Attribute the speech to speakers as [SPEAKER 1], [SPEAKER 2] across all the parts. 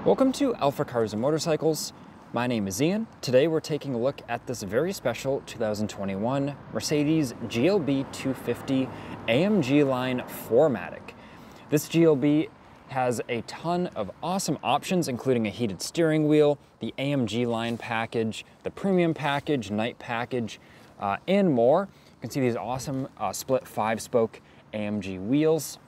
[SPEAKER 1] Welcome to Alpha Cars and Motorcycles. My name is Ian. Today we're taking a look at this very special 2021 Mercedes GLB 250 AMG line 4MATIC. This GLB has a ton of awesome options, including a heated steering wheel, the AMG line package, the premium package, night package, and more. You can see these awesome split 5-spoke AMG wheels.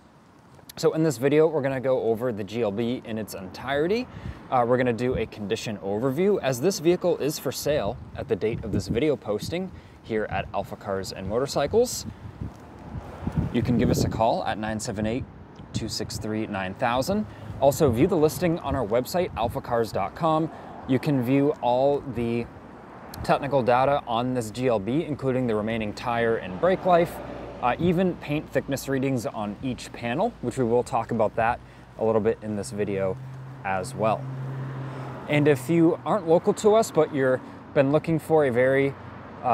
[SPEAKER 1] So in this video, we're gonna go over the GLB in its entirety. We're gonna do a condition overview, as this vehicle is for sale at the date of this video posting here at Alpha Cars and Motorcycles. You can give us a call at 978-263-9000. Also view the listing on our website, alphacars.com. You can view all the technical data on this GLB, including the remaining tire and brake life, even paint thickness readings on each panel, which we will talk about that a little bit in this video as well. And if you aren't local to us, but you've been looking for a very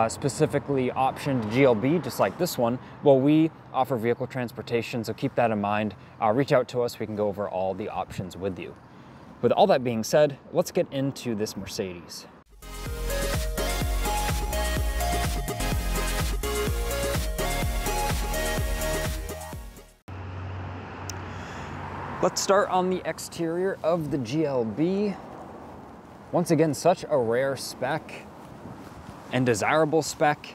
[SPEAKER 1] specifically optioned GLB, just like this one, well, we offer vehicle transportation, so keep that in mind. Reach out to us, we can go over all the options with you. With all that being said, let's get into this Mercedes. Let's start on the exterior of the GLB. Once again, such a rare spec and desirable spec.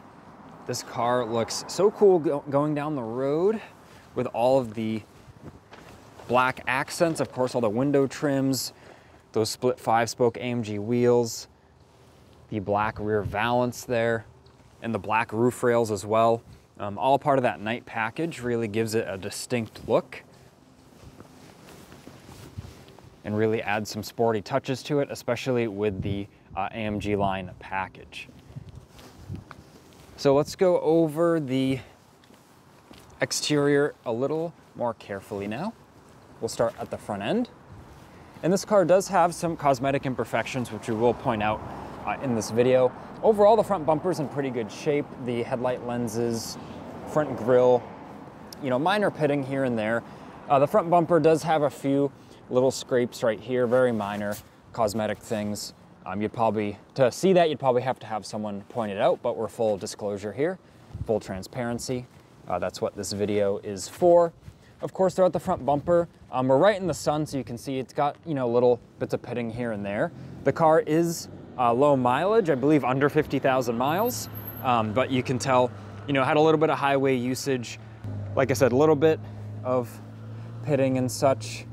[SPEAKER 1] This car looks so cool going down the road with all of the black accents, of course, all the window trims, those split 5-spoke AMG wheels, the black rear valance there, and the black roof rails as well. All part of that night package really gives it a distinct look and really adds some sporty touches to it, especially with the AMG line package. So let's go over the exterior a little more carefully now. We'll start at the front end. And this car does have some cosmetic imperfections, which we will point out in this video. Overall, the front bumper's in pretty good shape. The headlight lenses, front grille, minor pitting here and there. The front bumper does have a few little scrapes right here, very minor cosmetic things. To see that, you'd probably have to have someone point it out, but we're full disclosure here, full transparency. That's what this video is for. Of course, throughout the front bumper, we're right in the sun, so you can see it's got, little bits of pitting here and there. The car is low mileage, I believe under 50,000 miles, but you can tell, had a little bit of highway usage. Like I said, a little bit of pitting and such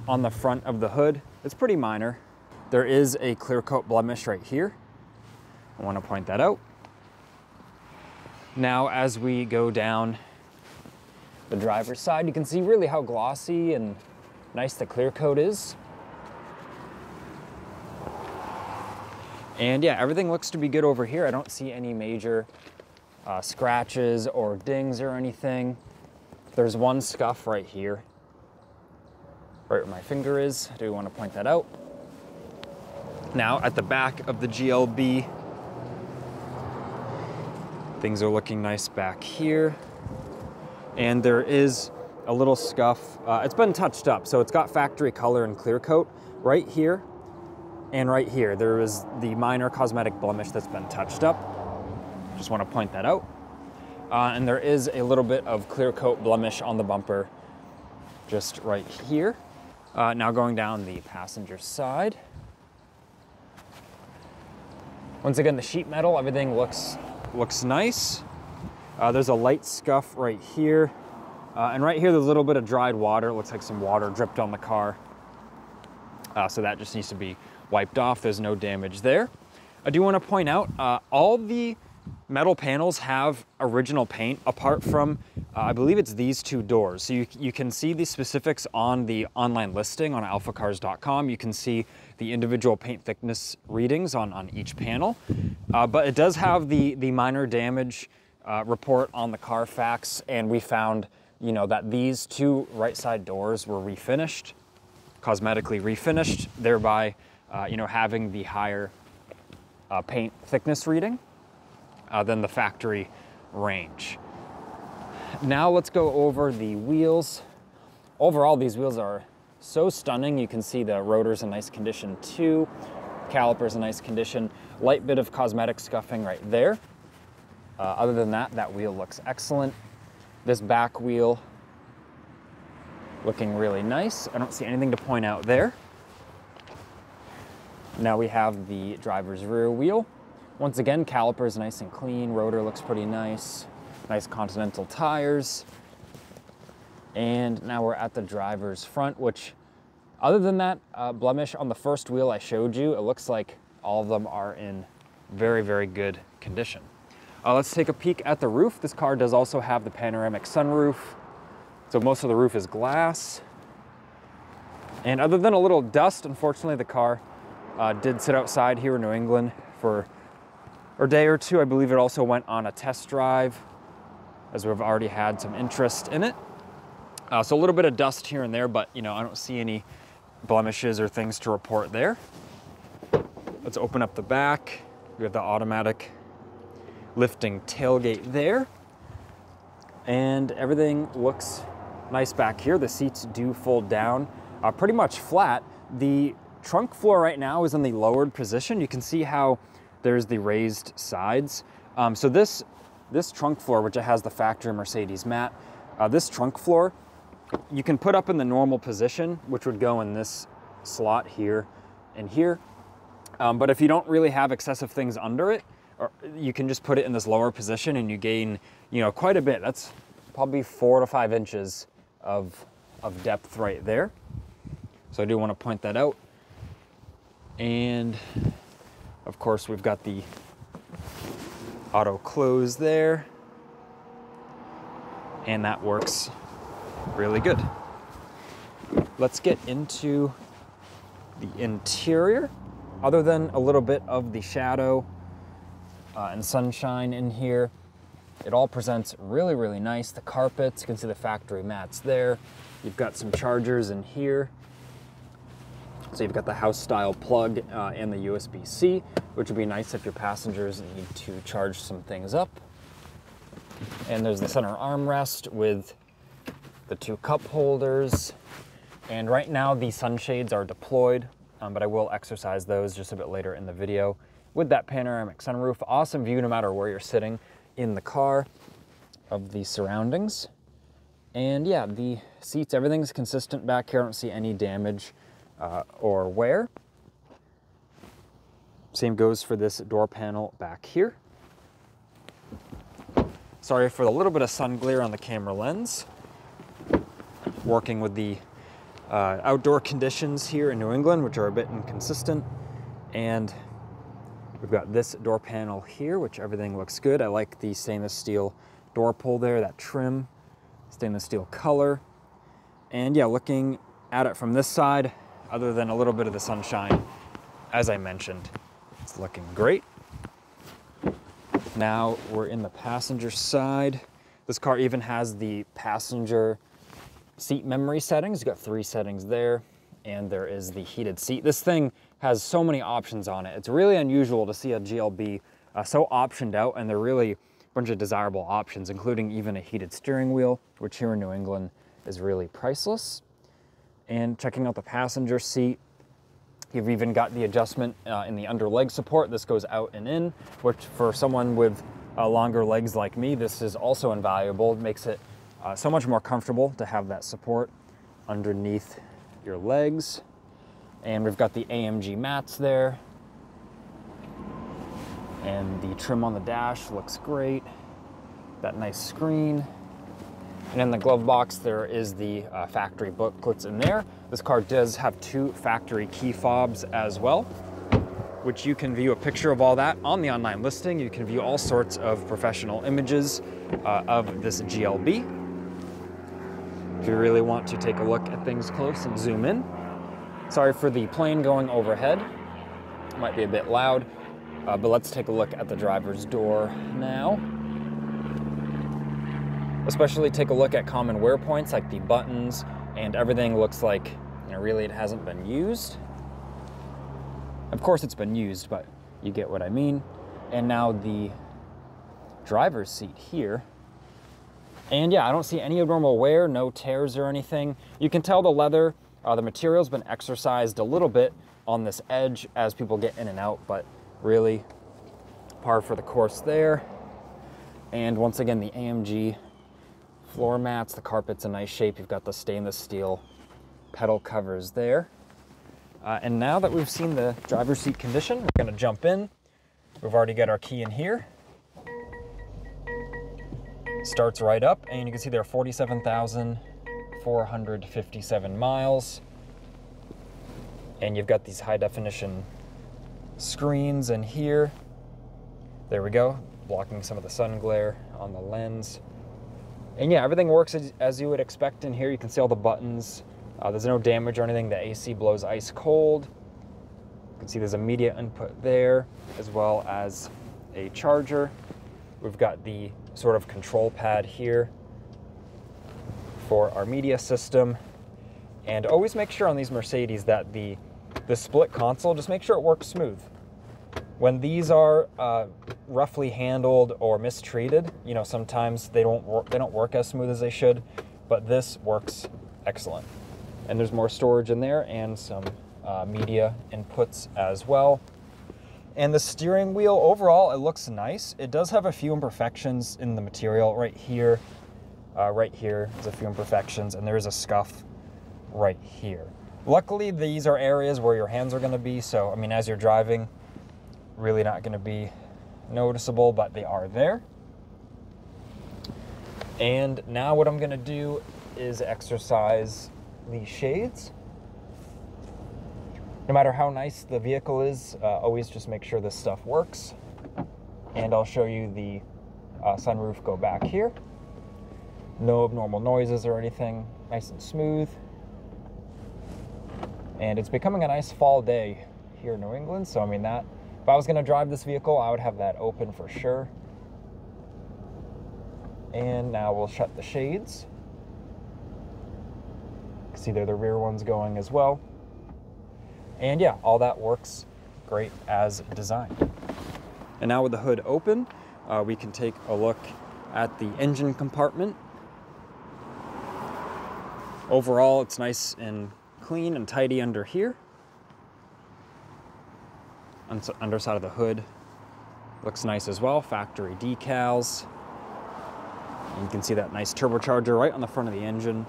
[SPEAKER 1] on the front of the hood. It's pretty minor. There is a clear coat blemish right here. I want to point that out. Now, as we go down the driver's side, you can see really how glossy and nice the clear coat is. And yeah, everything looks to be good over here. I don't see any major scratches or dings or anything. There's one scuff right here, right where my finger is. I do want to point that out. Now, at the back of the GLB, things are looking nice back here. And there is a little scuff. It's been touched up, so it's got factory color and clear coat right here and right here. There is the minor cosmetic blemish that's been touched up. Just want to point that out. And there is a little bit of clear coat blemish on the bumper just right here. Now going down the passenger side. Once again, the sheet metal, everything looks nice. There's a light scuff right here. And right here, there's a little bit of dried water. It looks like some water dripped on the car. So that just needs to be wiped off. There's no damage there. I do want to point out, all the metal panels have original paint apart from, I believe it's these two doors. So you can see the specifics on the online listing on alphacars.com. You can see the individual paint thickness readings on each panel. But it does have the minor damage report on the Carfax, and we found, that these two right side doors were refinished, cosmetically refinished, thereby, having the higher paint thickness reading than the factory range. Now let's go over the wheels. Overall, these wheels are so stunning. You can see the rotor's in nice condition too. Caliper's in nice condition. Light bit of cosmetic scuffing right there. Other than that, that wheel looks excellent. This back wheel looking really nice. I don't see anything to point out there. Now we have the driver's rear wheel. Once again, caliper's nice and clean. Rotor looks pretty nice. Nice Continental tires. And now we're at the driver's front, which other than that blemish on the first wheel I showed you, it looks like all of them are in very, very good condition. Let's take a peek at the roof. This car does also have the panoramic sunroof. So most of the roof is glass. And other than a little dust, unfortunately the car did sit outside here in New England for a day or two. I believe it also went on a test drive, as we've already had some interest in it. So a little bit of dust here and there, but I don't see any blemishes or things to report there. Let's open up the back. We have the automatic lifting tailgate there. And everything looks nice back here. The seats do fold down pretty much flat. The trunk floor right now is in the lowered position. You can see how there's the raised sides. So this trunk floor, which has the factory Mercedes mat, this trunk floor, you can put up in the normal position, which would go in this slot here and here. But if you don't really have excessive things under it, you can just put it in this lower position and you gain, quite a bit. That's probably 4 to 5 inches of depth right there. So I do want to point that out. And of course, we've got the auto close there. And that works really good. Let's get into the interior. Other than a little bit of the shadow and sunshine in here, it all presents really, really nice. The carpets, you can see the factory mats there. You've got some chargers in here. So you've got the house style plug and the USB-C, which would be nice if your passengers need to charge some things up. And there's the center armrest with the 2 cup holders. And right now the sunshades are deployed, but I will exercise those just a bit later in the video. With that panoramic sunroof, awesome view no matter where you're sitting in the car of the surroundings. And yeah, the seats, everything's consistent back here. I don't see any damage or wear. Same goes for this door panel back here. Sorry for the little bit of sun glare on the camera lens. Working with the outdoor conditions here in New England, which are a bit inconsistent. And we've got this door panel here, which everything looks good. I like the stainless steel door pull there, that trim, stainless steel color. And yeah, looking at it from this side, other than a little bit of the sunshine, as I mentioned, it's looking great. Now we're in the passenger side. This car even has the passenger seat memory settings. You've got 3 settings there, and there is the heated seat. This thing has so many options on it. It's really unusual to see a GLB so optioned out, and they're really a bunch of desirable options, including even a heated steering wheel, which here in New England is really priceless. And checking out the passenger seat, you've even got the adjustment in the under leg support. This goes out and in, which for someone with longer legs like me, this is also invaluable. It makes it so much more comfortable to have that support underneath your legs. And we've got the AMG mats there. And the trim on the dash looks great. That nice screen. And in the glove box, there is the factory booklets in there. This car does have 2 factory key fobs as well, which you can view a picture of all that on the online listing. You can view all sorts of professional images of this GLB. If you really want to take a look at things close and zoom in. Sorry for the plane going overhead. It might be a bit loud, but let's take a look at the driver's door now. Especially take a look at common wear points like the buttons, and everything looks like, really it hasn't been used. Of course it's been used, but you get what I mean. And now the driver's seat here. And yeah, I don't see any abnormal wear, no tears or anything. You can tell the leather The material's been exercised a little bit on this edge as people get in and out, but really par for the course there. And once again, the AMG floor mats, the carpet's in nice shape. You've got the stainless steel pedal covers there. And now that we've seen the driver's seat condition, we're gonna jump in. We've already got our key in here. Starts right up, and you can see there are 47,457 miles. And you've got these high definition screens in here. There we go, blocking some of the sun glare on the lens. And yeah, everything works as you would expect in here. You can see all the buttons. There's no damage or anything. The AC blows ice cold. You can see there's a media input there, as well as a charger. We've got the sort of control pad here for our media system. And always make sure on these Mercedes that the split console, just make sure it works smooth. When these are roughly handled or mistreated, you know, sometimes they don't work as smooth as they should, but this works excellent. And there's more storage in there and some media inputs as well. And the steering wheel, overall, it looks nice. It does have a few imperfections in the material right here. Right here is a few imperfections, and there is a scuff right here. Luckily, these are areas where your hands are gonna be, so, I mean, as you're driving, really not gonna be noticeable, but they are there. And now what I'm gonna do is exercise these shades. No matter how nice the vehicle is, always just make sure this stuff works. And I'll show you the sunroof go back here. No abnormal noises or anything, nice and smooth. And it's becoming a nice fall day here in New England, so I mean that, if I was gonna drive this vehicle, I would have that open for sure. And now we'll shut the shades. You can see there the rear one's going as well. And yeah, all that works great as designed. And now with the hood open, we can take a look at the engine compartment. Overall, it's nice and clean and tidy under here. Underside of the hood looks nice as well, factory decals. And you can see that nice turbocharger right on the front of the engine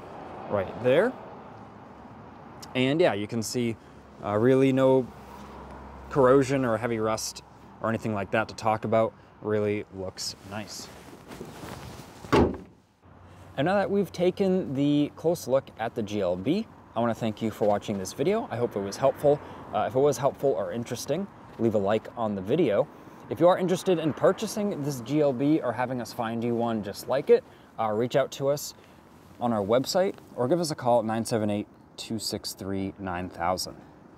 [SPEAKER 1] right there. And yeah, you can see really no corrosion or heavy rust or anything like that to talk about. Really looks nice. And now that we've taken the close look at the GLB, I want to thank you for watching this video. I hope it was helpful. If it was helpful or interesting, leave a like on the video. If you are interested in purchasing this GLB or having us find you one just like it, reach out to us on our website or give us a call at 978-263-9000.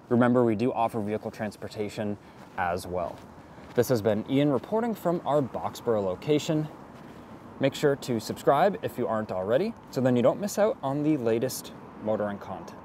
[SPEAKER 1] Remember, we do offer vehicle transportation as well. This has been Ian reporting from our Boxborough location. Make sure to subscribe if you aren't already, so then you don't miss out on the latest motoring content.